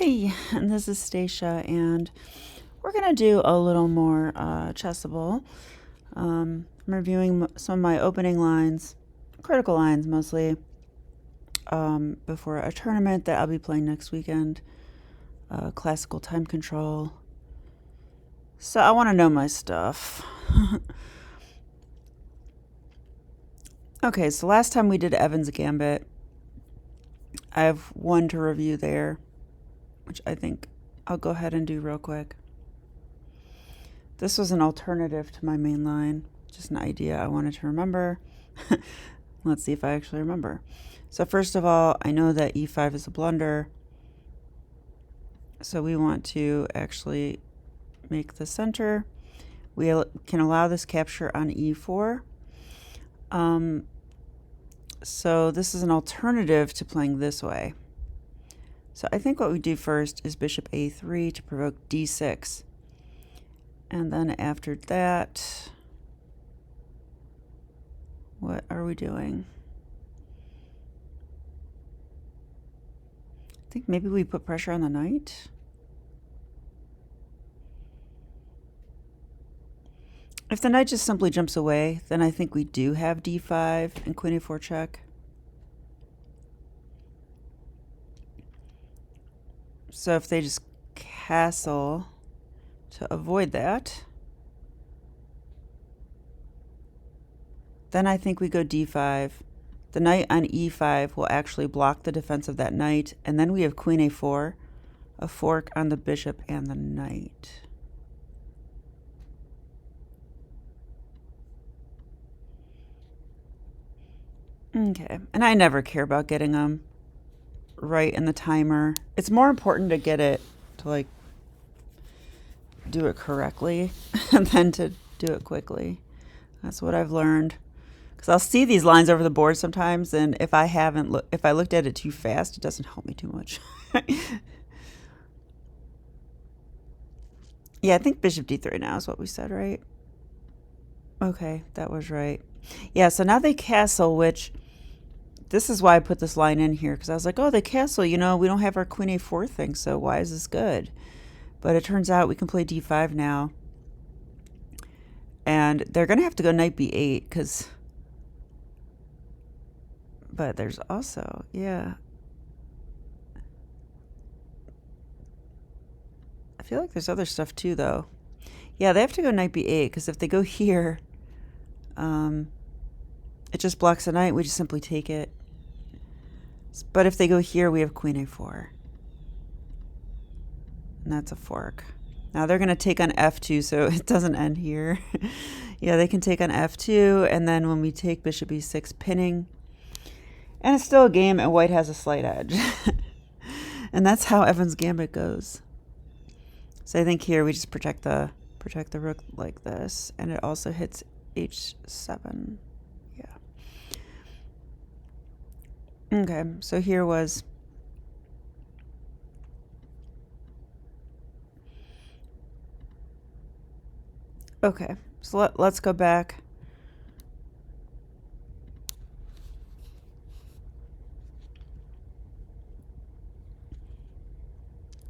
Hey, and this is Stacia, and we're going to do a little more Chessable. I'm reviewing some of my opening lines, critical lines mostly, before a tournament that I'll be playing next weekend, classical time control. So I want to know my stuff. Okay, so last time we did Evan's Gambit, I have one to review there, which I think I'll go ahead and do real quick. This was an alternative to my main line, just an idea I wanted to remember. Let's see if I actually remember. So first of all, I know that e5 is a blunder. So we want to actually make the center. We can allow this capture on e4. So this is an alternative to playing this way. So I think what we do first is bishop a3 to provoke d6. And then after that, what are we doing? I think maybe we put pressure on the knight. If the knight just simply jumps away, then I think we do have d5 and queen a4 check. So if they just castle to avoid that, then I think we go d5. The knight on e5 will actually block the defense of that knight, and then we have queen a4, a fork on the bishop and the knight. Okay, and I never care about getting them right in the timer. It's more important to get it to like do it correctly than to do it quickly. That's what I've learned. Because I'll see these lines over the board sometimes, and if I looked at it too fast, it doesn't help me too much. Yeah, I think bishop d3 now is what we said, right? Okay, that was right. Yeah, so now they castle, which this is why I put this line in here, because I was like, oh, they castle, we don't have our queen a4 thing, so why is this good? But it turns out we can play d5 now. And they're going to have to go knight b8, but there's also, yeah. I feel like there's other stuff too, though. Yeah, they have to go knight b8, because if they go here, it just blocks the knight. We just simply take it. But if they go here, we have queen a4. And that's a fork. Now they're going to take on f2, so it doesn't end here. Yeah, they can take on f2, and then when we take bishop e6, pinning. And it's still a game, and white has a slight edge. And that's how Evan's Gambit goes. So I think here we just protect the rook like this, and it also hits h7. Yeah. Okay, so here was okay. So let's go back.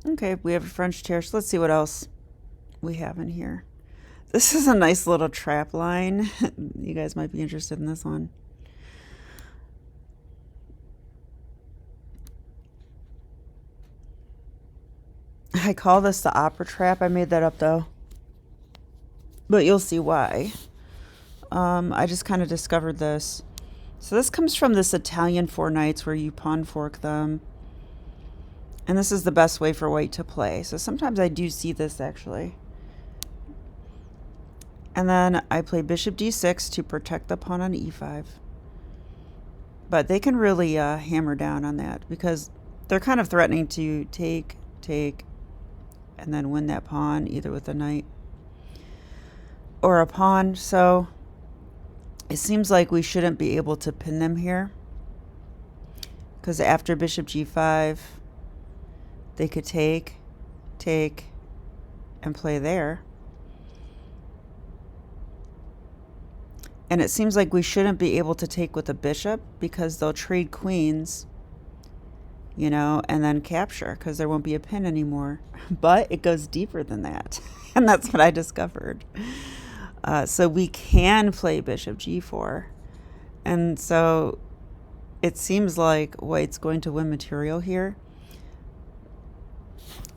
Okay, we have a French chair. So let's see what else we have in here. This is a nice little trap line. You guys might be interested in this one. I call this the opera trap. I made that up though. But you'll see why. I just kind of discovered this. So this comes from this Italian four knights where you pawn fork them. And this is the best way for white to play. So sometimes I do see this actually. And then I play bishop d6 to protect the pawn on e5. But they can really hammer down on that because they're kind of threatening to take, and then win that pawn either with a knight or a pawn. So it seems like we shouldn't be able to pin them here because after bishop g5, they could take, and play there. And it seems like we shouldn't be able to take with a bishop because they'll trade queens, you know, and then capture because there won't be a pin anymore. But it goes deeper than that. And that's what I discovered. So we can play bishop g4. And so it seems like white's going to win material here.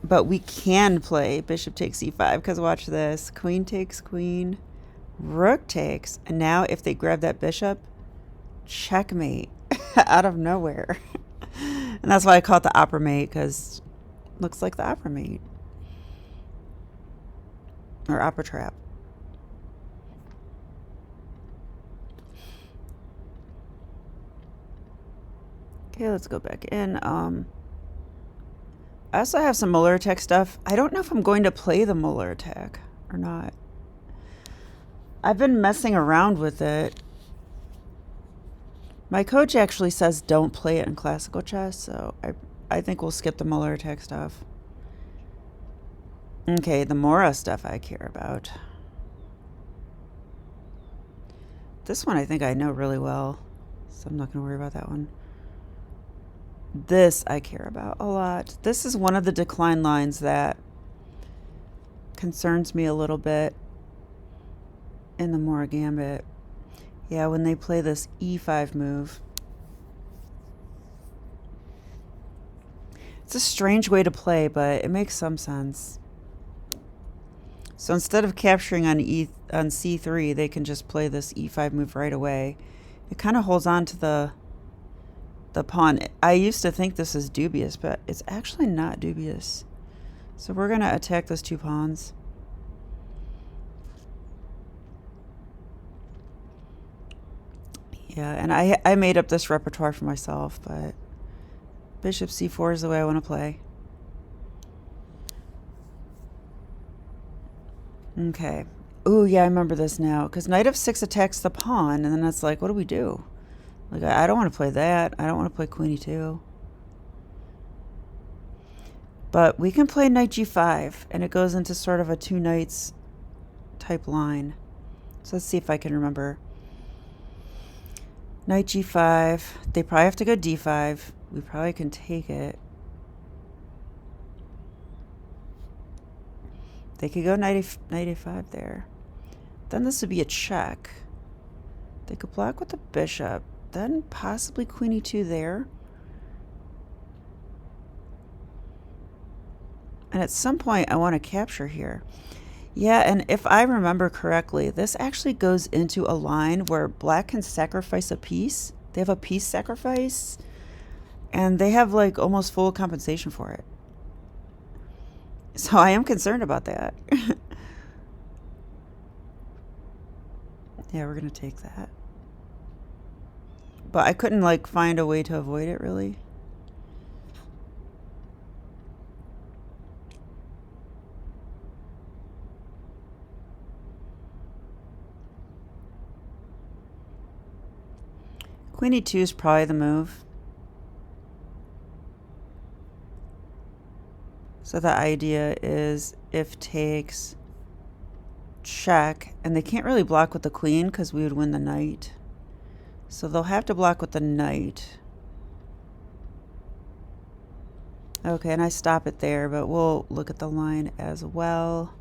But we can play bishop takes e5 because watch this. Queen takes queen. Rook takes. And now if they grab that bishop, checkmate out of nowhere. And that's why I call it the opera mate, because it looks like the opera mate. Or opera trap. Okay, let's go back in. I also have some Muller attack stuff. I don't know if I'm going to play the Muller attack or not. I've been messing around with it. My coach actually says don't play it in classical chess, so I think we'll skip the Muller attack stuff. Okay, the Mora stuff I care about. This one I think I know really well, so I'm not going to worry about that one. This I care about a lot. This is one of the decline lines that concerns me a little bit in the Mora Gambit. Yeah, when they play this e5 move. It's a strange way to play, but it makes some sense. So instead of capturing on c3, they can just play this e5 move right away. It kind of holds on to the pawn. I used to think this is dubious, but it's actually not dubious. So we're going to attack those two pawns. Yeah, and I made up this repertoire for myself, but bishop c4 is the way I want to play. Okay. Ooh, yeah, I remember this now. Because knight f6 attacks the pawn, and then it's like, what do we do? Like, I don't want to play that. I don't want to play queen e2. But we can play knight g5, and it goes into sort of a two knights type line. So let's see if I can remember. Knight g5. They probably have to go d5. We probably can take it. They could go knight a5 there. Then this would be a check. They could block with the bishop. Then possibly queen e2 there. And at some point I want to capture here. Yeah, and if I remember correctly, this actually goes into a line where black can sacrifice a piece. They have a piece sacrifice. And they have like almost full compensation for it. So I am concerned about that. Yeah, we're going to take that. But I couldn't like find a way to avoid it really. Queen e2 is probably the move. So the idea is if takes, check, and they can't really block with the queen because we would win the knight. So they'll have to block with the knight. Okay, and I stop it there, but we'll look at the line as well.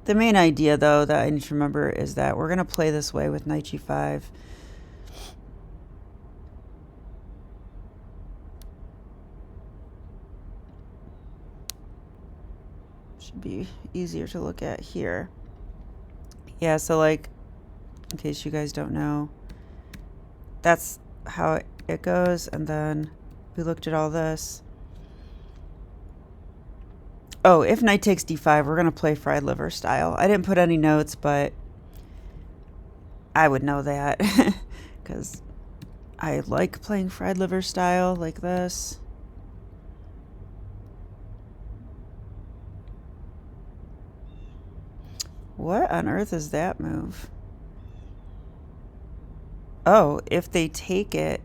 The main idea, though, that I need to remember is that we're going to play this way with knight g5. Should be easier to look at here. Yeah, so like, in case you guys don't know, that's how it goes. And then we looked at all this. Oh, if knight takes d5, we're going to play fried liver style. I didn't put any notes, but I would know that because I like playing fried liver style like this. What on earth is that move? Oh, if they take it,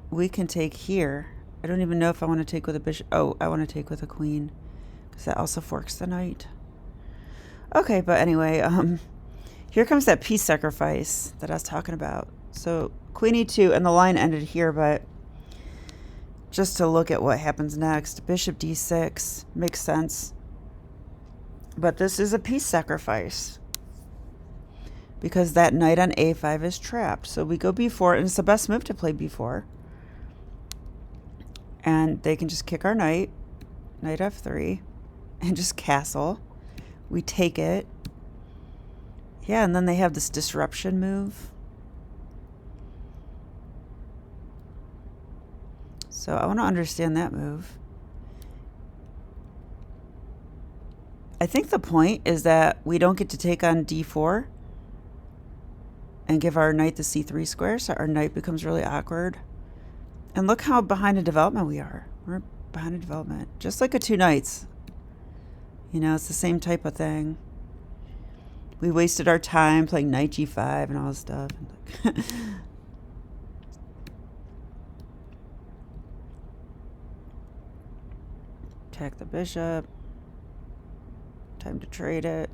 we can take here. I don't even know if I want to take with a bishop. Oh, I want to take with a queen. That also forks the knight. Okay, but anyway, here comes that piece sacrifice that I was talking about. So Queen e2, and the line ended here, but just to look at what happens next, bishop d6 makes sense. But this is a piece sacrifice because that knight on a5 is trapped. So we go b4, and it's the best move to play b4. And they can just kick our knight, knight f3, and just castle. We take it. Yeah, and then they have this disruption move. So I want to understand that move. I think the point is that we don't get to take on d4 and give our knight the c3 square, so our knight becomes really awkward. And look how behind in development we are. We're behind in development, just like a two knights. You know, it's the same type of thing. We wasted our time playing knight g5 and all this stuff. Attack the bishop. Time to trade it.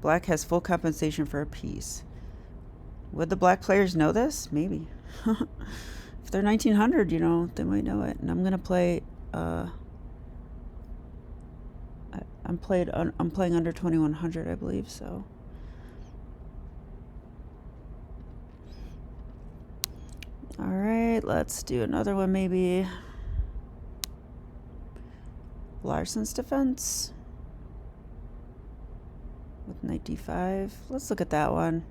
Black has full compensation for a piece. Would the black players know this? Maybe. If they're 1900, you know, they might know it. And I'm going to play... I'm playing under 2100, I believe, so... Alright, let's do another one, maybe. Larson's defense. With knight d5. Let's look at that one.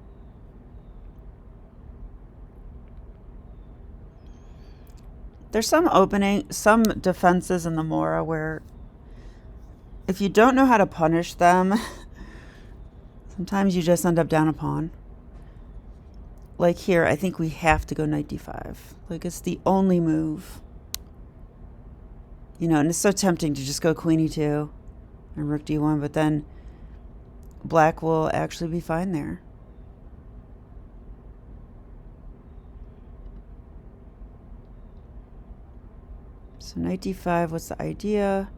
There's some defenses in the Mora where if you don't know how to punish them, sometimes you just end up down a pawn. Like here, I think we have to go knight d5. Like, it's the only move. You know, and it's so tempting to just go queen e2 and rook d1, but then black will actually be fine there. So knight d5, what's the idea?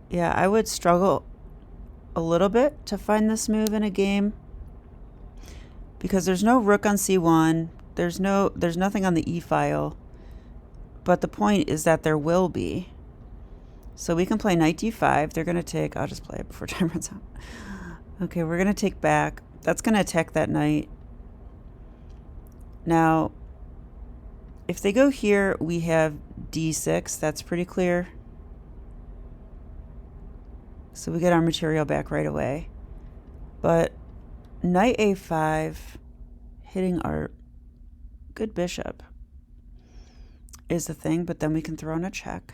Yeah, I would struggle a little bit to find this move in a game because there's no rook on c1. There's nothing on the e file. But the point is that there will be. So we can play knight d5. They're going to take... I'll just play it before time runs out. Okay, we're going to take back. That's going to attack that knight. Now, if they go here, we have d6. That's pretty clear. So we get our material back right away. But knight a5 hitting our good bishop is the thing, but then we can throw in a check.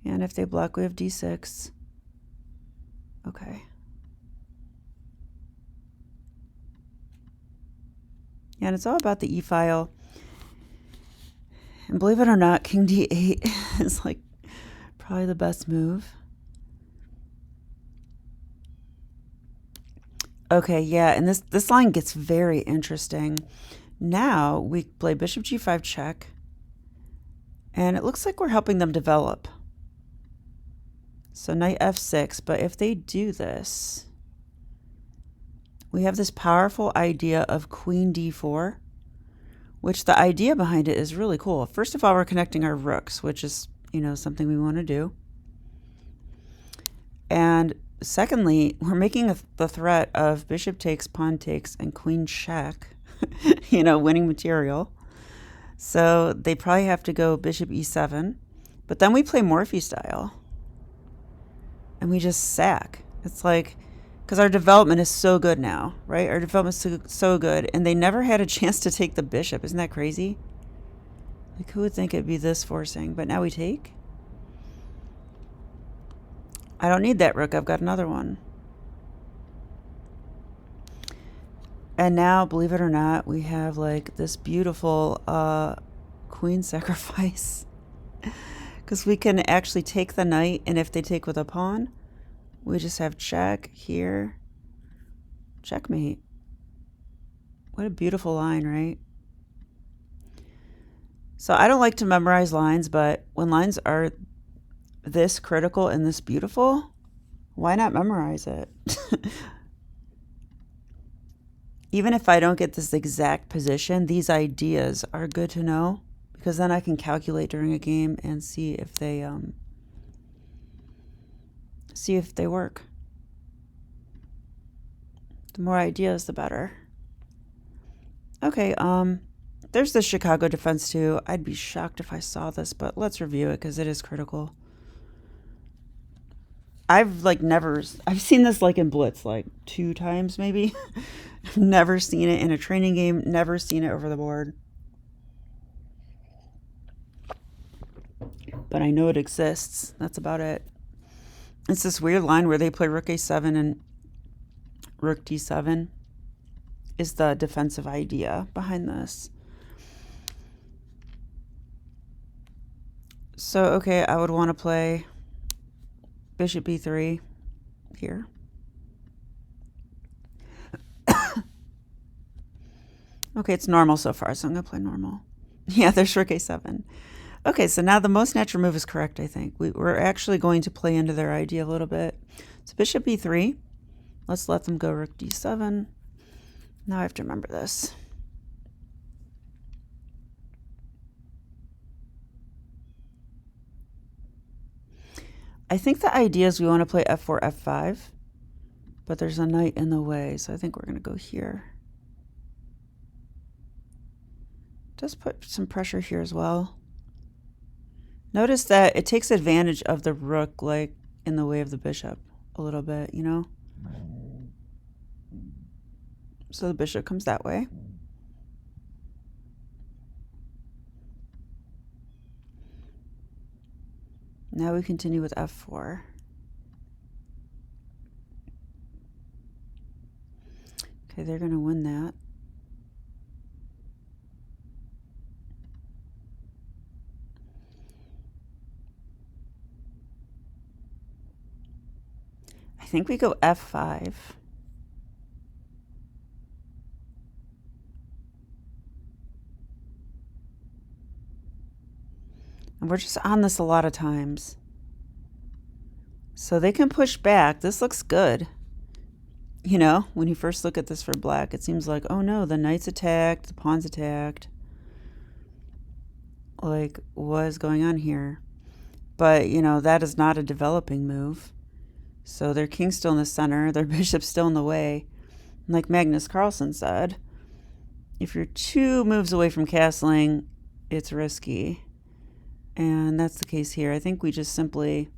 And if they block, we have d6. Okay. And it's all about the e-file. And believe it or not, king d8 is like probably the best move. Okay, yeah, and this line gets very interesting. Now we play bishop g5 check, and it looks like we're helping them develop. So knight f6, but if they do this, we have this powerful idea of queen d4, which the idea behind it is really cool. First of all, we're connecting our rooks, which is, you know, something we want to do. And secondly, we're making the threat of bishop takes, pawn takes, and queen check, you know, winning material. So they probably have to go bishop e7. But then we play Morphy style. And we just sack. It's like, because our development is so good now, right? Our development is so good. And they never had a chance to take the bishop. Isn't that crazy? Like, who would think it'd be this forcing? But now we take. I don't need that rook. I've got another one. And now, believe it or not, we have like this beautiful queen sacrifice. Because we can actually take the knight, and if they take with a pawn, we just have check here. Checkmate. What a beautiful line, right? So I don't like to memorize lines, but when lines are this critical and this beautiful, Why not memorize it? Even if I don't get this exact position, these ideas are good to know because then I can calculate during a game and see if they work. The more ideas, the better. Okay, there's the Chicago defense too. I'd be shocked if I saw this, but let's review it because it is critical. I've seen this like in Blitz like 2 times maybe. Never seen it in a training game, never seen it over the board. But I know it exists. That's about it. It's this weird line where they play rook a7 and rook d7 is the defensive idea behind this. So, okay, I would want to play bishop b3 here. Okay, it's normal so far, so I'm going to play normal. Yeah, there's rook a7. Okay, so now the most natural move is correct, I think. We're actually going to play into their idea a little bit. So bishop b3. Let's let them go rook d7. Now I have to remember this. I think the idea is we want to play f4, f5, but there's a knight in the way, so I think we're going to go here. Just put some pressure here as well. Notice that it takes advantage of the rook, like, in the way of the bishop a little bit, you know? So the bishop comes that way. Now we continue with f4. Okay, they're going to win that. I think we go f5. And we're just on this a lot of times. So they can push back. This looks good. You know, when you first look at this for black, it seems like, oh no, the knight's attacked, the pawn's attacked. Like, what is going on here? But, you know, that is not a developing move. So their king's still in the center, their bishop's still in the way. Like Magnus Carlsen said, if you're 2 moves away from castling, it's risky. And that's the case here. I think we just simply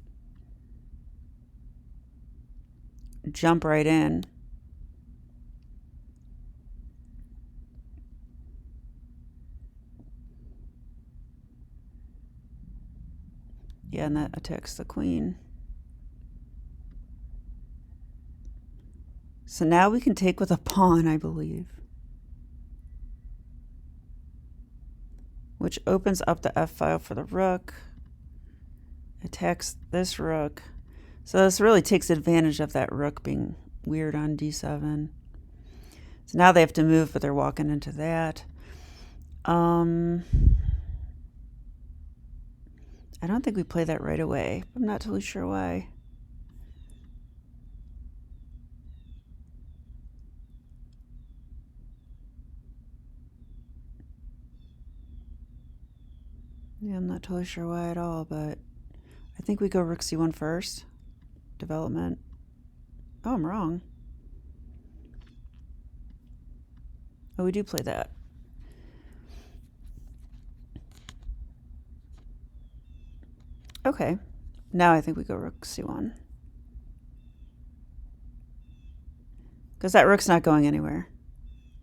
jump right in. Yeah, and that attacks the queen. So now we can take with a pawn, I believe. Which opens up the f-file for the rook. Attacks this rook. So this really takes advantage of that rook being weird on d7. So now they have to move, but they're walking into that. I don't think we play that right away. I'm not totally sure why. Yeah, I'm not totally sure why at all, but I think we go rook c1 first. Development. Oh, I'm wrong. Oh, we do play that. Okay. Now I think we go rook c1. Because that rook's not going anywhere.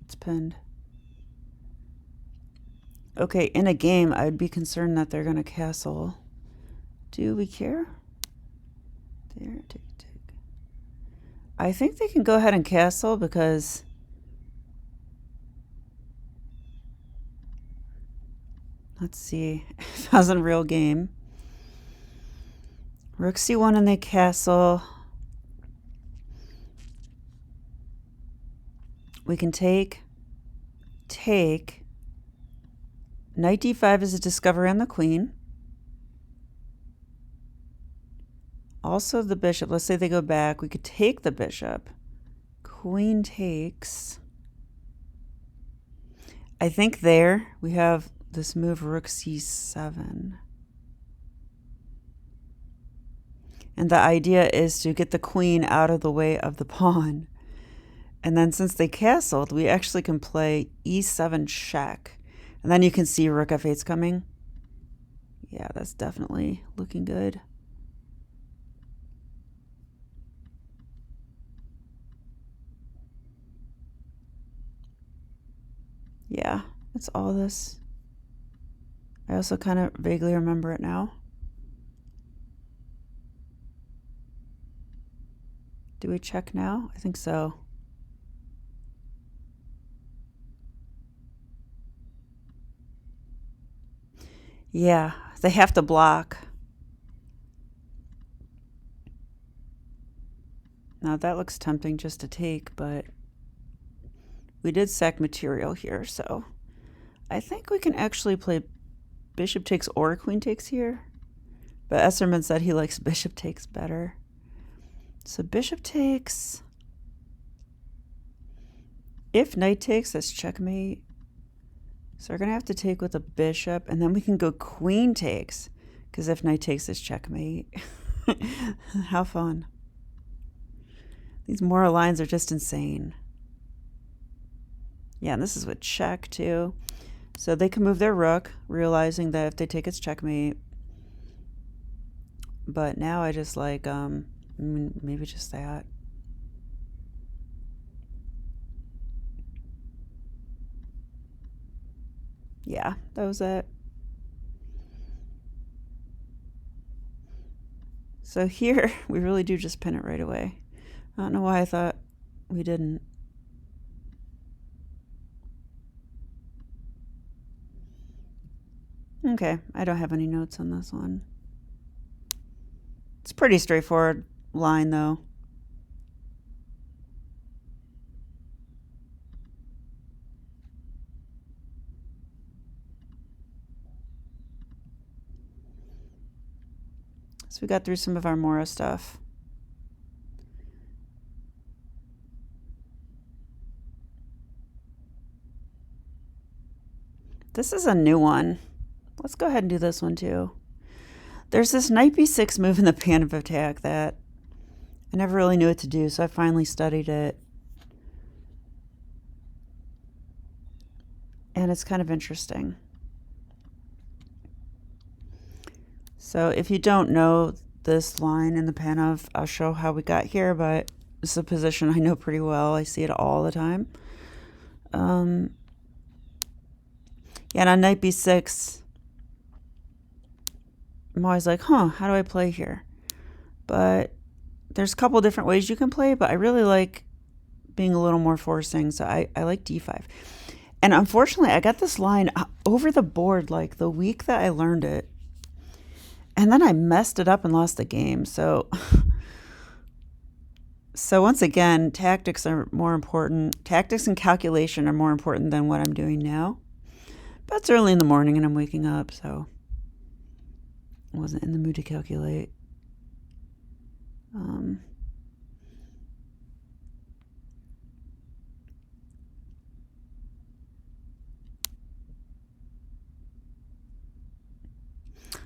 It's pinned. Okay, in a game, I would be concerned that they're going to castle. Do we care? There, take. I think they can go ahead and castle because let's see if I was in a real game. Rook c1 and they castle. We can take. Knight d5 is a discovery on the queen. Also the bishop. Let's say they go back. We could take the bishop. Queen takes. I think there we have this move rook c7. And the idea is to get the queen out of the way of the pawn. And then since they castled, we actually can play e7 check. And then you can see rook f8's coming. Yeah, that's definitely looking good. Yeah, that's all this. I also kind of vaguely remember it now. Do we check now? I think so. Yeah, they have to block. Now that looks tempting just to take, but we did sack material here, so I think we can actually play bishop takes or queen takes here. But Esserman said he likes bishop takes better. So bishop takes. If knight takes, that's checkmate. So we're going to have to take with a bishop, and then we can go queen takes, because if knight takes, it's checkmate. How fun. These moral lines are just insane. Yeah, and this is with check, too. So they can move their rook, realizing that if they take, it's checkmate. But now I just like, maybe just that. Yeah, that was it. So here, we really do just pin it right away. I don't know why I thought we didn't. Okay, I don't have any notes on this one. It's a pretty straightforward line, though. So we got through some of our Mora stuff. This is a new one. Let's go ahead and do this one too. There's this knight b6 move in the pan of attack that I never really knew what to do, so I finally studied it. And it's kind of interesting. So if you don't know this line in the pan of, I'll show how we got here, but it's a position I know pretty well. I see it all the time. Yeah, and on knight b6, I'm always like, how do I play here? But there's a couple different ways you can play, but I really like being a little more forcing, so I like d5. And unfortunately, I got this line over the board like the week that I learned it. And then I messed it up and lost the game. So once again, tactics are more important. Tactics and calculation are more important than what I'm doing now. But it's early in the morning and I'm waking up, so I wasn't in the mood to calculate.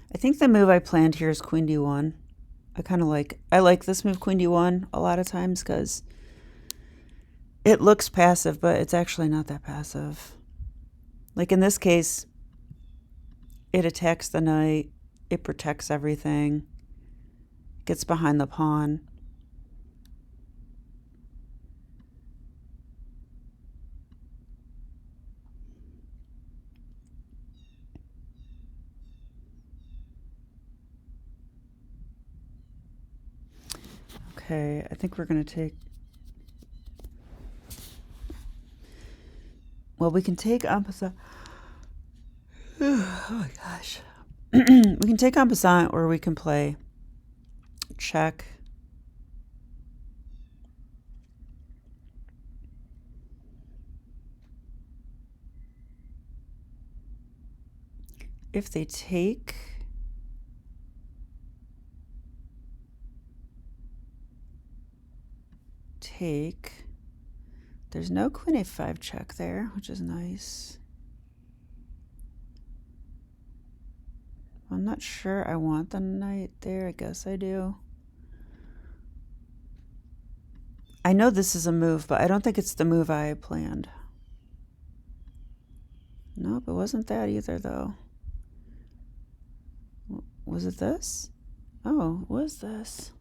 I think the move I planned here is queen d1. I like this move, queen d1, a lot of times because it looks passive, but it's actually not that passive. Like in this case, it attacks the knight, it protects everything, gets behind the pawn. Okay, I think we're going to take... Well, we can take en passant. Oh my gosh. We can take en passant, or we can play check. If they take... take. There's no queen a5 check there, which is nice. I'm not sure I want the knight there. I guess I do. I know this is a move, but I don't think it's the move I planned. Nope, it wasn't that either, though. Was it this? Oh, it was this.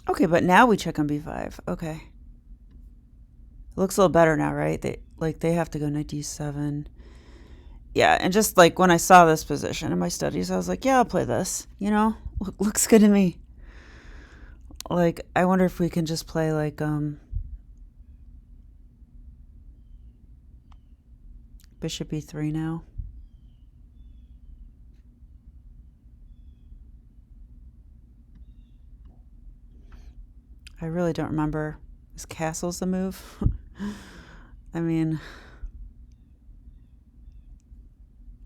Okay, but now we check on b5. Okay. It looks a little better now, right? They have to go knight d7. Yeah, and just like when I saw this position in my studies, I was like, yeah, I'll play this. You know, looks good to me. Like, I wonder if we can just play like bishop e3 now. I really don't remember. Is castles the move? I mean,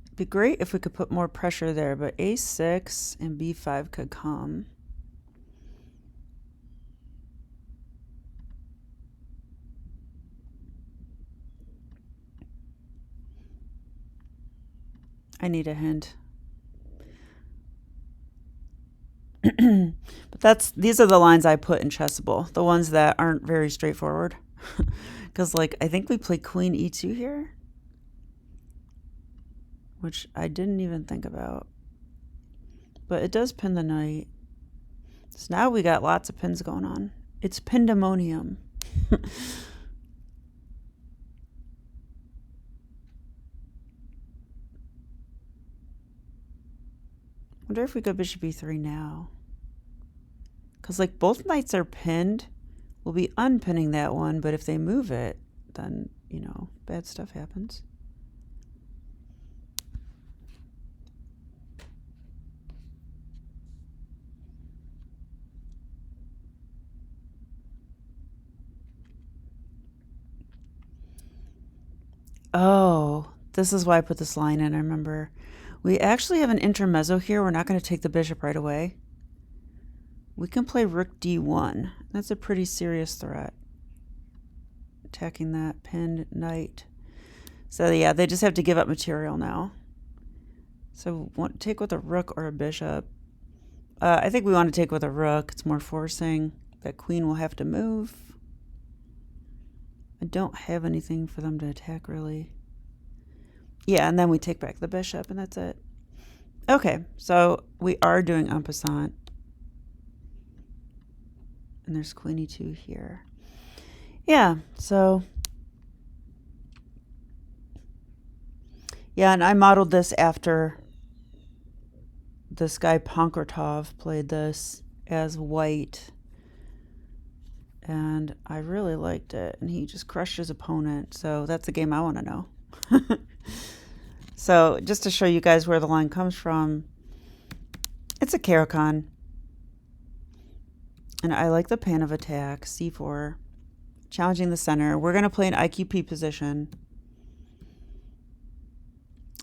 it'd be great if we could put more pressure there, but a6 and b5 could come. I need a hint. But these are the lines I put in Chessable, the ones that aren't very straightforward. Because, like, I think we play queen e2 here, which I didn't even think about. But it does pin the knight. So now we got lots of pins going on. It's pandemonium. Wonder if we go bishop e3 now. Because, like, both knights are pinned. We'll be unpinning that one, but if they move it, then, you know, bad stuff happens. Oh, this is why I put this line in, I remember. We actually have an intermezzo here. We're not going to take the bishop right away. We can play rook d1. That's a pretty serious threat. Attacking that pinned knight. So yeah, they just have to give up material now. So want to take with a rook or a bishop. I think we want to take with a rook. It's more forcing. That queen will have to move. I don't have anything for them to attack, really. Yeah, and then we take back the bishop, and that's it. Okay, so we are doing en passant. And there's queen e2 here. Yeah, so... Yeah, and I modeled this after this guy Pankrotov played this as white. And I really liked it. And he just crushed his opponent. So that's the game I want to know. So just to show you guys where the line comes from, it's a Caracan. And I like the pan of attack, c4, challenging the center. We're going to play an IQP position.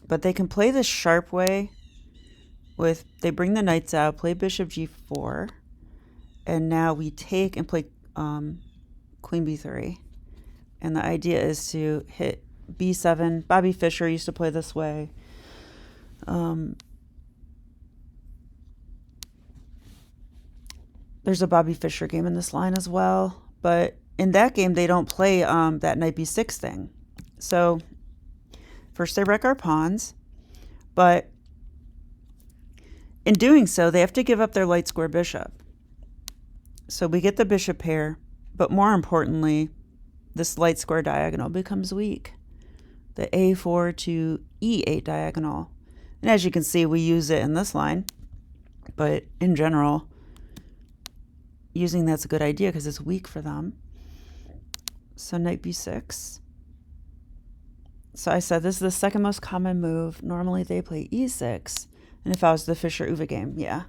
But they can play this sharp way with, they bring the knights out, play bishop g4. And now we take and play queen b3. And the idea is to hit b7. Bobby Fischer used to play this way. There's a Bobby Fischer game in this line as well. But in that game, they don't play that knight b6 thing. So first they wreck our pawns. But in doing so, they have to give up their light square bishop. So we get the bishop pair. But more importantly, this light square diagonal becomes weak. The a4 to e8 diagonal. And as you can see, we use it in this line. But in general, using that's a good idea because it's weak for them. So knight b6. So I said this is the second most common move. Normally they play e6. And if I was the Fischer-Uwe game, yeah.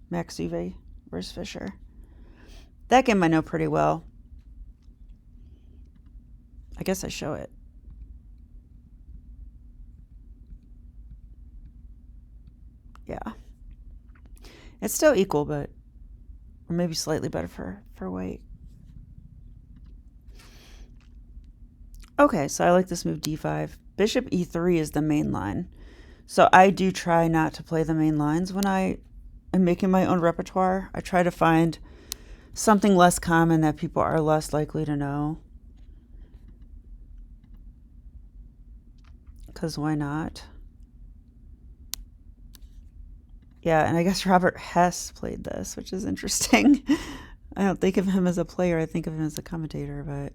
Max Uwe versus Fischer. That game I know pretty well. I guess I show it. Yeah. It's still equal, but or maybe slightly better for white. Okay, so I like this move d5. Bishop e3 is the main line. So I do try not to play the main lines when I am making my own repertoire. I try to find something less common that people are less likely to know. Because why not? Yeah, and I guess Robert Hess played this, which is interesting. I don't think of him as a player. I think of him as a commentator, but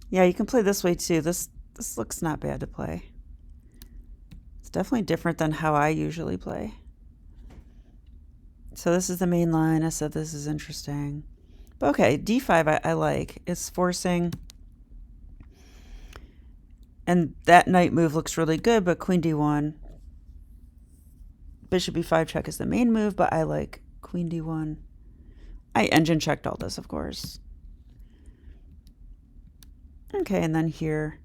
yeah, you can play this way too. This looks not bad to play. It's definitely different than how I usually play. So this is the main line. I said this is interesting. But okay, d5 I like. It's forcing. And that knight move looks really good, but queen d1. Bishop e5 check is the main move, but I like queen d1. I engine checked all this, of course. Okay, and then here,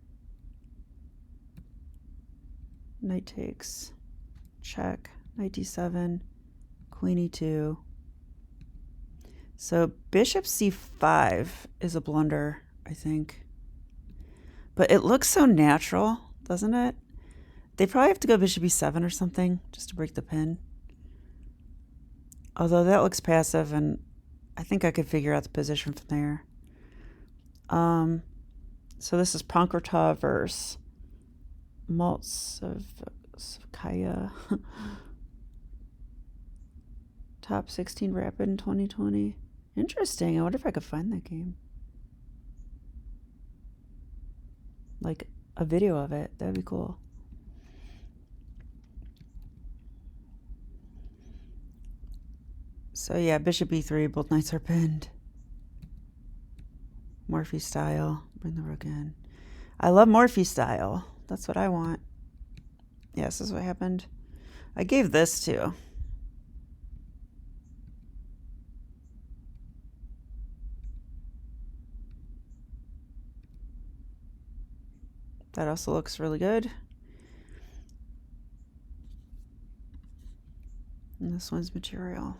knight takes, check, knight d7, queen e2. So bishop c5 is a blunder, I think. But it looks so natural, doesn't it? They probably have to go bishop e7 or something just to break the pin. Although that looks passive, and I think I could figure out the position from there. So this is Pankratov versus Maltsevskaya. Top 16 Rapid in 2020. Interesting. I wonder if I could find that game. Like a video of it. That'd be cool. So yeah, bishop e3, both knights are pinned. Morphy style. Bring the rook in. I love Morphy style. That's what I want. Yes, this is what happened. I gave this too. That also looks really good. And this one's material.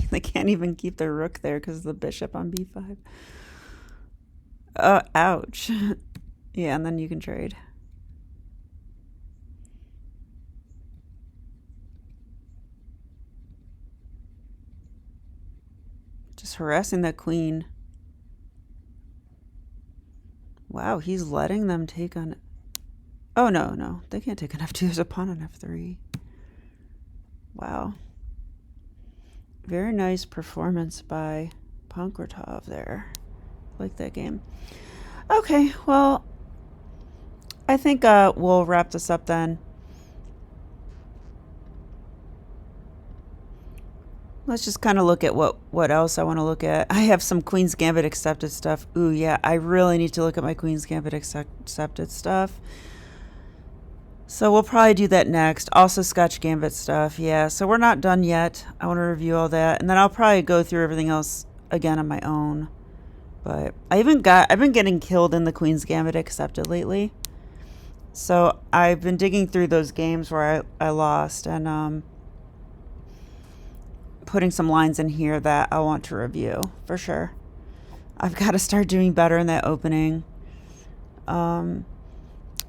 They can't even keep their rook there because of the bishop on b5. Ouch. Yeah, and then you can trade. Just harassing that queen. Wow, he's letting them take on... Oh, no. They can't take on f2. There's a pawn on f3. Wow. Very nice performance by Pankratov there. I like that game. Okay, well, I think we'll wrap this up then. Let's just kind of look at what else I want to look at. I have some Queen's Gambit accepted stuff. Ooh, yeah, I really need to look at my Queen's Gambit accepted stuff. So we'll probably do that next. Also Scotch Gambit stuff. Yeah, so we're not done yet. I want to review all that. And then I'll probably go through everything else again on my own. But I've been getting killed in the Queen's Gambit accepted lately. So I've been digging through those games where I lost and putting some lines in here that I want to review for sure. I've got to start doing better in that opening.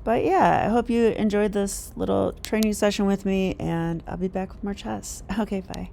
But yeah, I hope you enjoyed this little training session with me, and I'll be back with more chess. Okay, bye.